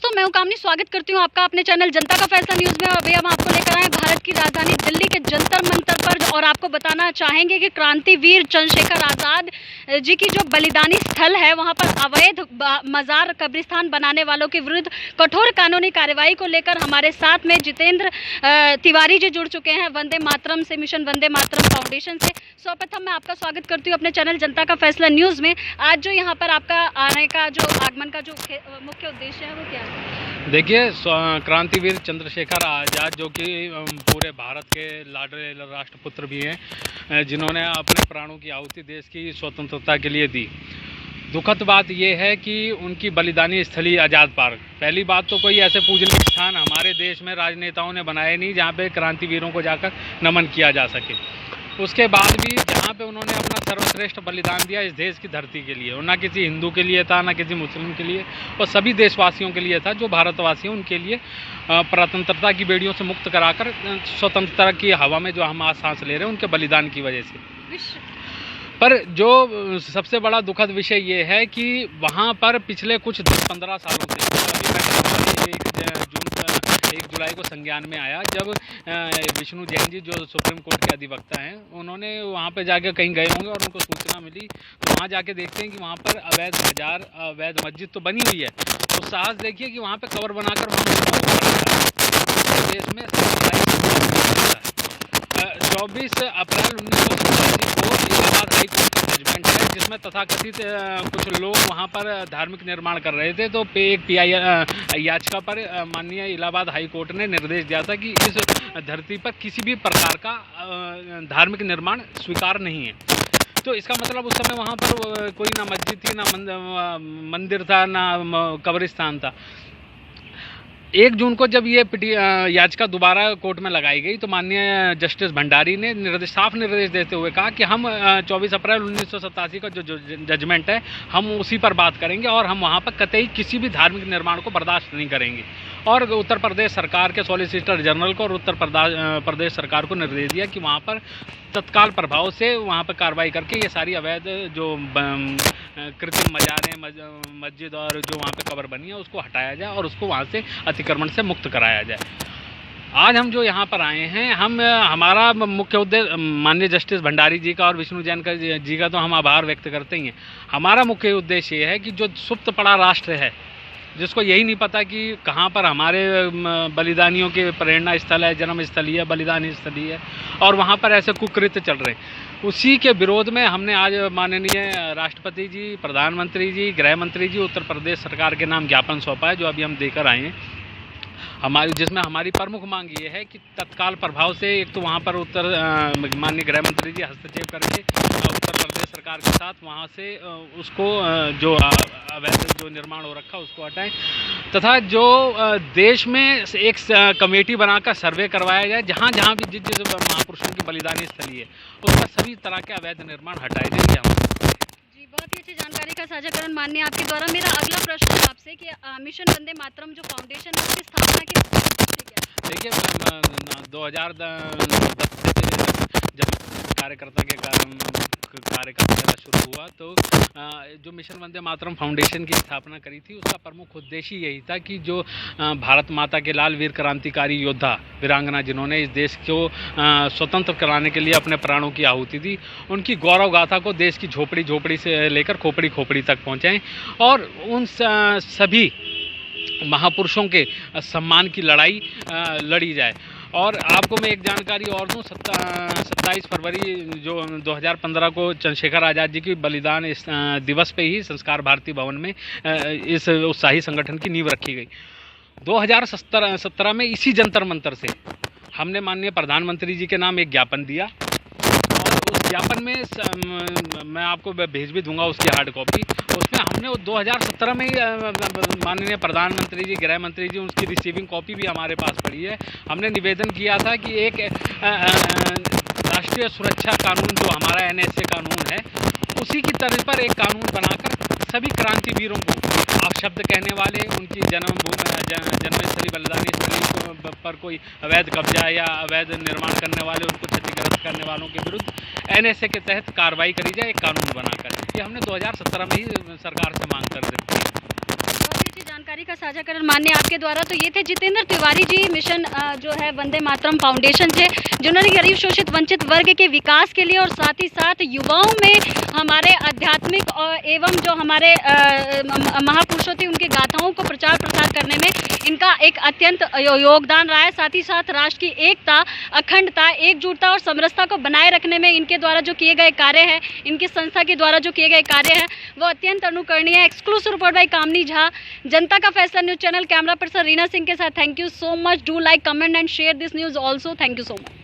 दोस्तों, मैं हूं कामनी। स्वागत करती हूं आपका अपने चैनल जनता का फैसला न्यूज़ में। अभी हम आपको लेकर आए भारत की राजधानी दिल्ली के जंतर मंतर पर और आपको बताना चाहेंगे कि क्रांतिवीर चंद्रशेखर आज़ाद जी की जो बलिदानी स्थल है वहां पर अवैध मज़ार कब्रिस्तान बनाने वालों के विरुद्ध कठोर कानूनी कार्रवाई को लेकर हमारे साथ में जितेंद्र तिवारी जी जुड़ चुके हैं वंदे मातरम से, मिशन वंदे मातरम फाउंडेशन से। सर्वप्रथम मैं आपका स्वागत करती हूँ अपने चैनल जनता का फैसला न्यूज़ में। आज जो यहाँ पर आपका आने का जो आगमन का जो मुख्य उद्देश्य है वो क्या है? देखिए, क्रांतिवीर चंद्रशेखर आज़ाद जो कि पूरे भारत के लाडले राष्ट्रपुत्र भी हैं, जिन्होंने अपने प्राणों की आहुति देश की स्वतंत्रता के लिए दी। दुखद बात यह है कि उनकी बलिदानी स्थली आज़ाद पार्क, पहली बात तो कोई ऐसे पूजनीय स्थान हमारे देश में राजनेताओं ने बनाए नहीं जहाँ पे क्रांतिवीरों को जाकर नमन किया जा सके। उसके बाद भी जहाँ पे उन्होंने अपना सर्वश्रेष्ठ बलिदान दिया इस देश की धरती के लिए, और ना किसी हिंदू के लिए था, ना किसी मुस्लिम के लिए, और सभी देशवासियों के लिए था जो भारतवासी हैं उनके लिए प्रतंत्रता की बेड़ियों से मुक्त कराकर स्वतंत्रता की हवा में जो हम आज सांस ले रहे हैं उनके बलिदान की वजह से। पर जो सबसे बड़ा दुखद विषय ये है कि वहाँ पर पिछले कुछ 10-15 सालों से, अभी 1 जुलाई को संज्ञान में आया जब विष्णु जैन जी जो सुप्रीम कोर्ट के अधिवक्ता हैं, उन्होंने वहाँ पे जाके कहीं गए होंगे और उनको सूचना मिली, तो वहाँ जाके देखते हैं कि वहाँ पर अवैध मज़ार, अवैध मस्जिद तो बनी हुई है, तो साहस देखिए कि वहाँ पे कब्र बनाकर देश में 24 अप्रैल 1987 को इलाहाबाद हाई कोर्ट का जजमेंट है जिसमें तथाकथित कुछ लोग वहाँ पर धार्मिक निर्माण कर रहे थे, तो एक PI याचिका पर माननीय इलाहाबाद हाई कोर्ट ने निर्देश दिया था कि इस धरती पर किसी भी प्रकार का धार्मिक निर्माण स्वीकार नहीं है। तो इसका मतलब उस समय वहाँ पर कोई ना मस्जिद थी, ना मंदिर था, ना कब्रिस्तान था। 1 जून को जब ये याचिका दोबारा कोर्ट में लगाई गई तो माननीय जस्टिस भंडारी ने साफ निर्देश देते हुए कहा कि हम 24 अप्रैल 1987 का जो जजमेंट है हम उसी पर बात करेंगे और हम वहाँ पर कतई किसी भी धार्मिक निर्माण को बर्दाश्त नहीं करेंगे। और उत्तर प्रदेश सरकार के सॉलिसिटर जनरल को और उत्तर प्रदेश सरकार को निर्देश दिया कि वहाँ पर तत्काल प्रभाव से वहाँ पर कार्रवाई करके ये सारी अवैध जो कृत्रिम मज़ारें, मस्जिद और जो वहाँ पे कब्र बनी है उसको हटाया जाए और उसको वहाँ से अतिक्रमण से मुक्त कराया जाए। आज हम जो यहाँ पर आए हैं, हमारा मुख्य उद्देश्य माननीय जस्टिस भंडारी जी का और विष्णु जैन जी का तो हम आभार व्यक्त करते ही हैं। हमारा मुख्य उद्देश्य ये है कि जो सुप्त पड़ा राष्ट्र है, जिसको यही नहीं पता कि कहाँ पर हमारे बलिदानियों के प्रेरणा स्थल है, जन्म स्थली है, बलिदानी स्थली है, और वहाँ पर ऐसे कुकृत्य चल रहे हैं, उसी के विरोध में हमने आज माननीय राष्ट्रपति जी, प्रधानमंत्री जी, गृह मंत्री जी, उत्तर प्रदेश सरकार के नाम ज्ञापन सौंपा है जो अभी हम देकर आए हैं जिसमें हमारी प्रमुख मांग ये है कि तत्काल प्रभाव से एक तो वहाँ पर माननीय गृह मंत्री जी हस्तक्षेप करके उत्तर प्रदेश सरकार के साथ वहाँ से उसको जो अवैध जो निर्माण हो रखा उसको हटाएं, तथा जो देश में एक कमेटी बनाकर सर्वे करवाया जाए जहाँ जहाँ भी जिस महापुरुषों की बलिदानी स्थली है उसका सभी तरह के अवैध निर्माण हटाए जाएंगे। जी, बहुत ही अच्छी जानकारी का साझाकरण माननीय आपके द्वारा। मेरा अगला प्रश्न है आपसे कि मिशन वंदे मातरम जो फाउंडेशन है उसकी स्थापना के देखिए 2010 से जब कार्यकर्ता मेरा शुरू हुआ तो जो मिशन वंदे मातरम फाउंडेशन की स्थापना करी थी उसका प्रमुख उद्देश्य यही था कि जो भारत माता के लाल वीर क्रांतिकारी योद्धा वीरांगना जिन्होंने इस देश को स्वतंत्र कराने के लिए अपने प्राणों की आहुति दी, उनकी गौरव गाथा को देश की झोपड़ी झोपड़ी से लेकर खोपड़ी खोपड़ी तक पहुँचाएं और उन सभी महापुरुषों के सम्मान की लड़ाई लड़ी जाए। और आपको मैं एक जानकारी और दूँ, 27 फरवरी जो 2015 को चंद्रशेखर आज़ाद जी की बलिदान दिवस पे ही संस्कार भारती भवन में इस उत्साही संगठन की नींव रखी गई। 2017 में इसी जंतर मंतर से हमने माननीय प्रधानमंत्री जी के नाम एक ज्ञापन दिया और उस ज्ञापन में मैं आपको भेज भी दूंगा उसकी हार्ड कॉपी। उसमें हमने 2017 में ही माननीय प्रधानमंत्री जी, गृह मंत्री जी, उसकी रिसीविंग कॉपी भी हमारे पास पड़ी है। हमने निवेदन किया था कि एक राष्ट्रीय सुरक्षा कानून जो हमारा NSA कानून है उसी की तर्ज पर एक कानून बनाकर सभी क्रांतिवीरों को अपशब्द कहने वाले, उनकी जन्मस्थली बलिदानी स्थली पर कोई अवैध कब्जा या अवैध निर्माण करने वाले, उनको क्षतिग्रस्त करने वालों के विरुद्ध NSA के तहत कार्रवाई करी जाए एक कानून बनाकर। ये हमने 2017 में ही सरकार से मांग कर दी। बहुत अच्छी जानकारी का साझाकरण माननीय आपके द्वारा। तो ये थे जितेंद्र तिवारी जी, मिशन जो है वंदे मातरम फाउंडेशन से, जिन्होंने गरीब शोषित वंचित वर्ग के विकास के लिए और साथ ही साथ युवाओं में हमारे आध्यात्मिक और एवं जो हमारे महापुरुषों थे उनकी गाथाओं को प्रचार प्रसार करने में इनका एक अत्यंत योगदान रहा है। साथ ही साथ राष्ट्र की एकता, अखंडता, एकजुटता और समरसता को बनाए रखने में इनके द्वारा जो किए गए कार्य हैं, इनकी संस्था के द्वारा जो किए गए कार्य हैं वो अत्यंत अनुकरणीय है। एक्सक्लूसिव रिपोर्ट बाय कामनी झा, जनता का फैसला news channel, camera person Reena Singh के साथ। Thank you so much. Do like, comment and share this news also. Thank you so much.